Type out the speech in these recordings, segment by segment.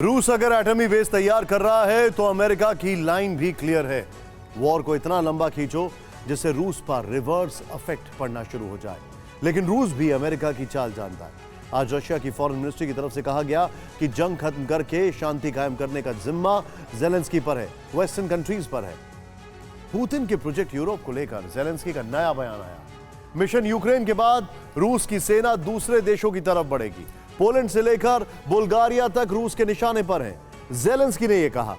रूस अगर एटमी बेस तैयार कर रहा है तो अमेरिका की लाइन भी क्लियर है। वॉर को इतना लंबा खींचो जिससे रूस पर रिवर्स इफेक्ट पड़ना शुरू हो जाए। लेकिन रूस भी अमेरिका की चाल जानता है। आज रशिया की फॉरेन मिनिस्ट्री की तरफ से कहा गया कि जंग खत्म करके शांति कायम करने का जिम्मा जेलेंस्की पर है, वेस्टर्न कंट्रीज पर है। पुतिन के प्रोजेक्ट यूरोप को लेकर जेलेंस्की का नया बयान आया। मिशन यूक्रेन के बाद रूस की सेना दूसरे देशों की तरफ बढ़ेगी। पोलैंड से लेकर बुल्गारिया तक रूस के निशाने पर है। जेलेंस्की ने यह कहा।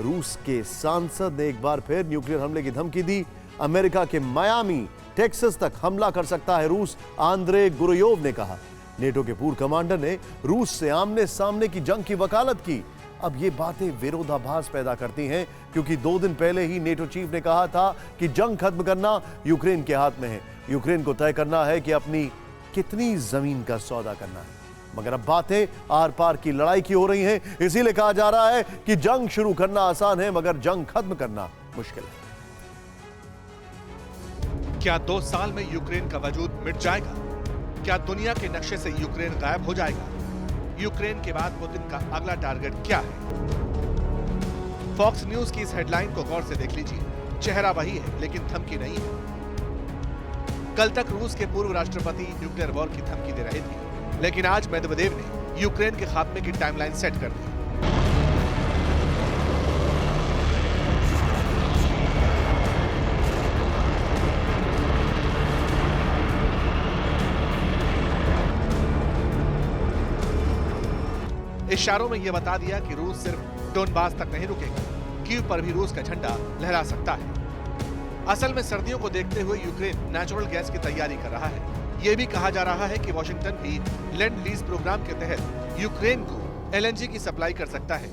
रूस के सांसद ने एक बार फिर न्यूक्लियर हमले की धमकी दी। अमेरिका के मायामी, टेक्सास तक हमला कर सकता है रूस, आंद्रे गुरयोव ने कहा। नेटो के पूर्व कमांडर ने रूस से आमने सामने की जंग की वकालत की। अब ये बातें विरोधाभास पैदा करती हैं क्योंकि 2 दिन पहले ही नेटो चीफ ने कहा था कि जंग खत्म करना यूक्रेन के हाथ में है। यूक्रेन को तय करना है कि अपनी कितनी जमीन का सौदा करना है। मगर अब बातें आर पार की लड़ाई की हो रही हैं। इसीलिए कहा जा रहा है कि जंग शुरू करना आसान है मगर जंग खत्म करना मुश्किल है। क्या 2 साल में यूक्रेन का वजूद मिट जाएगा? क्या दुनिया के नक्शे से यूक्रेन गायब हो जाएगा? यूक्रेन के बाद पुतिन का अगला टारगेट क्या है? फॉक्स न्यूज की इस हेडलाइन को गौर से देख लीजिए। चेहरा वही है लेकिन धमकी नहीं है। कल तक रूस के पूर्व राष्ट्रपति न्यूक्लियर वॉर की धमकी दे रहे थे, लेकिन आज मेदवेदेव ने यूक्रेन के खात्मे की टाइमलाइन सेट कर दी। इशारों में यह बता दिया कि रूस सिर्फ डोनबास तक नहीं रुकेगा, कीव पर भी रूस का झंडा लहरा सकता है। असल में सर्दियों को देखते हुए यूक्रेन नेचुरल गैस की तैयारी कर रहा है। यह भी कहा जा रहा है कि वॉशिंगटन भी लैंड लीज प्रोग्राम के तहत यूक्रेन को एलएनजी की सप्लाई कर सकता है।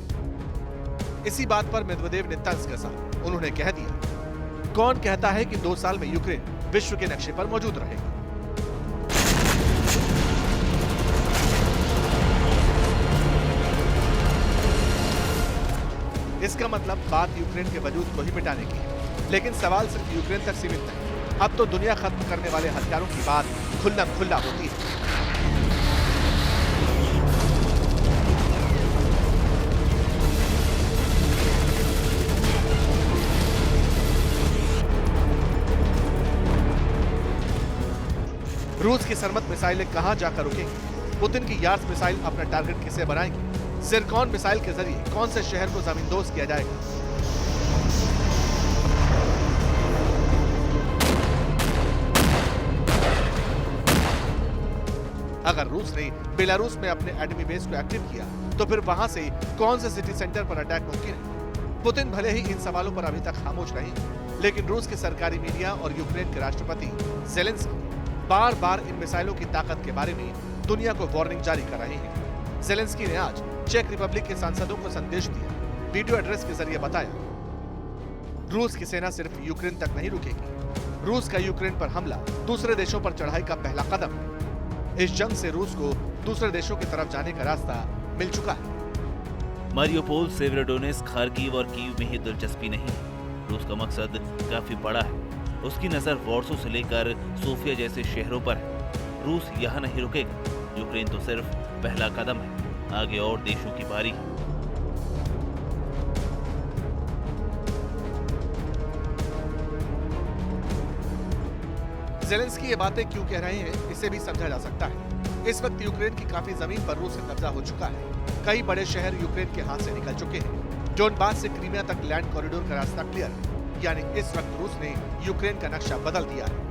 इसी बात पर मेदवेदेव ने तंज कसा। उन्होंने कह दिया, कौन कहता है कि 2 साल में यूक्रेन विश्व के नक्शे पर मौजूद रहेगा? इसका मतलब बात यूक्रेन के वजूद को ही मिटाने की है। लेकिन सवाल सिर्फ यूक्रेन तक सीमित नहीं। अब तो दुनिया खत्म करने वाले हथियारों की बात खुल्लम खुल्ला होती है। रूस की सरमत मिसाइलें कहां जाकर रुकेंगी? पुतिन की यार्स मिसाइल अपना टारगेट किसे बनाएंगे? सिरकॉन मिसाइल के जरिए कौन से शहर को जमींदोज किया जाएगा? अगर रूस ने बेलारूस में अपने एटमी बेस को एक्टिव किया तो फिर वहां से कौन से सिटी सेंटर पर अटैक मुमकिन है? पुतिन भले ही इन सवालों पर अभी तक खामोश रहे, लेकिन रूस के सरकारी मीडिया और यूक्रेन के राष्ट्रपति जेलेंस्की बार-बार इन मिसाइलों की ताकत के बारे में दुनिया को वार्निंग जारी कर रहे हैं। जेलेंस्की ने आज चेक रिपब्लिक के सांसदों को संदेश दिया। वीडियो एड्रेस के जरिए बताया, रूस की सेना सिर्फ यूक्रेन तक नहीं रुकेगी। रूस का यूक्रेन पर हमला दूसरे देशों पर चढ़ाई का पहला कदम है। इस जंग से रूस को दूसरे देशों की तरफ जाने का रास्ता मिल चुका है। मारियोपोल, सेवेरोडोनेस्क, खार्किव और कीव में ही दिलचस्पी नहीं है। रूस का मकसद काफी बड़ा है। उसकी नजर वॉर्सो से लेकर सोफिया जैसे शहरों पर है। रूस यहाँ नहीं रुकेगा। यूक्रेन तो सिर्फ पहला कदम है, आगे और देशों की बारी है। जेलेंस्की ये बातें क्यों कह रहे हैं, इसे भी समझा जा सकता है। इस वक्त यूक्रेन की काफी जमीन पर रूस का कब्जा हो चुका है। कई बड़े शहर यूक्रेन के हाथ से निकल चुके हैं। डोनबास से क्रीमिया तक लैंड कॉरिडोर का रास्ता क्लियर है। यानी इस वक्त रूस ने यूक्रेन का नक्शा बदल दिया है।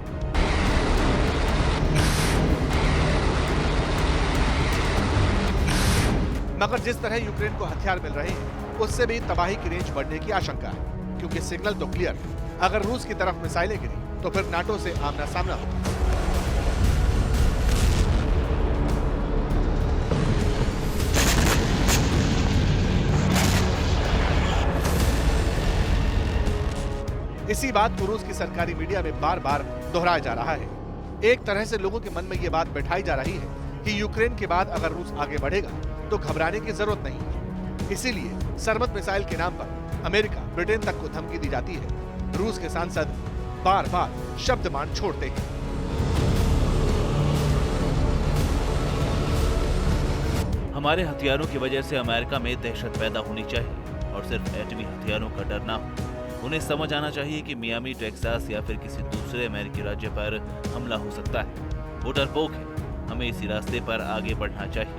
मगर जिस तरह यूक्रेन को हथियार मिल रहे हैं, उससे भी तबाही की रेंज बढ़ने की आशंका है, क्योंकि सिग्नल तो क्लियर है। अगर रूस की तरफ मिसाइलें गिरी तो फिर नाटो से आमना सामना होगा। इसी बात को रूस की सरकारी मीडिया में बार-बार दोहराया जा रहा है। एक तरह से लोगों के मन में यह बात बैठाई जा रही है कि यूक्रेन के बाद अगर रूस आगे बढ़ेगा तो घबराने की जरूरत नहीं है। इसीलिए सरमत मिसाइल के नाम पर अमेरिका, ब्रिटेन तक को धमकी दी जाती है। रूस के सांसद बार-बार शब्दमान छोड़ते हैं। हमारे हथियारों की वजह से अमेरिका में दहशत पैदा होनी चाहिए और सिर्फ एटमी हथियारों का डर ना हो। उन्हें समझ आना चाहिए कि मियामी, टेक्सास या फिर किसी दूसरे अमेरिकी राज्य पर हमला हो सकता है। वो डरपोक है। हमें इसी रास्ते पर आगे बढ़ना चाहिए।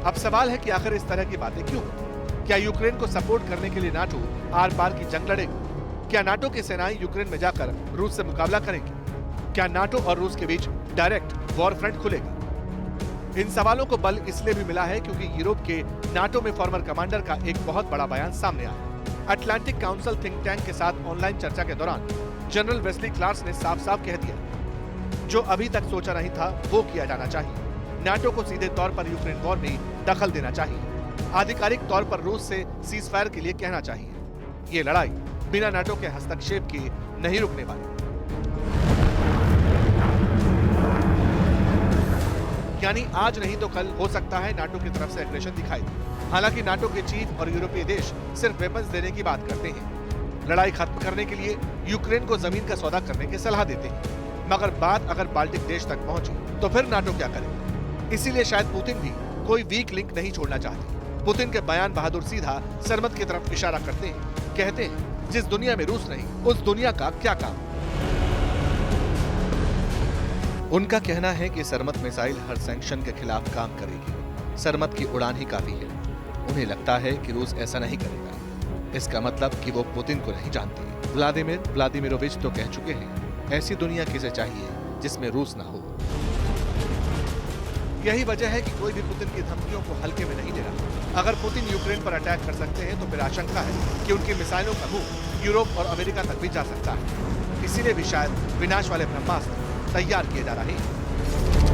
अब सवाल है कि आखिर इस तरह की बातें क्यों? क्या यूक्रेन को सपोर्ट करने के लिए नाटो आर पार की जंग लड़ेगी? क्या नाटो की सेनाएं यूक्रेन में जाकर रूस से मुकाबला करेंगी? क्या नाटो और रूस के बीच डायरेक्ट वॉर फ्रंट खुलेगा? इन सवालों को बल इसलिए भी मिला है क्योंकि यूरोप के नाटो में फॉर्मर कमांडर का एक बहुत बड़ा बयान सामने आया। अटलांटिक काउंसिल थिंक टैंक के साथ ऑनलाइन चर्चा के दौरान जनरल वेस्ली क्लार्क्स ने साफ साफ कह दिया, जो अभी तक सोचा नहीं था वो किया जाना चाहिए। नाटो को सीधे तौर पर यूक्रेन वॉर में दखल देना चाहिए। आधिकारिक तौर पर रूस से सीज फायर के लिए कहना चाहिए। ये लड़ाई बिना नाटो के हस्तक्षेप के नहीं रुकने वाली। यानी आज नहीं तो कल हो सकता है नाटो की तरफ से एग्रेशन दिखाई दे। हालांकि नाटो के चीफ और यूरोपीय देश सिर्फ वेपन्स देने की बात करते हैं। लड़ाई खत्म करने के लिए यूक्रेन को जमीन का सौदा करने की सलाह देते हैं। मगर बात अगर बाल्टिक देश तक पहुंची तो फिर नाटो क्या करे? इसीलिए शायद पुतिन भी कोई वीक लिंक नहीं छोड़ना चाहते। पुतिन के बयान बहादुर सीधा सरमत की तरफ इशारा करते हैं। कहते हैं, जिस दुनिया में रूस नहीं उस दुनिया का क्या काम? उनका कहना है कि सरमत मिसाइल हर सैंक्शन के खिलाफ काम करेगी। सरमत की उड़ान ही काफी है। उन्हें लगता है कि रूस ऐसा नहीं करेगा। इसका मतलब कि वो पुतिन को नहीं जानते। व्लादिमीरोविच तो कह चुके हैं, ऐसी दुनिया किसे चाहिए जिसमें रूस ना हो। यही वजह है कि कोई भी पुतिन की धमकियों को हल्के में नहीं ले रहा। अगर पुतिन यूक्रेन पर अटैक कर सकते हैं तो फिर आशंका है कि उनकी मिसाइलों का मुंह यूरोप और अमेरिका तक भी जा सकता है। इसीलिए भी शायद विनाश वाले ब्रह्मास्त्र तैयार किए जा रहे हैं।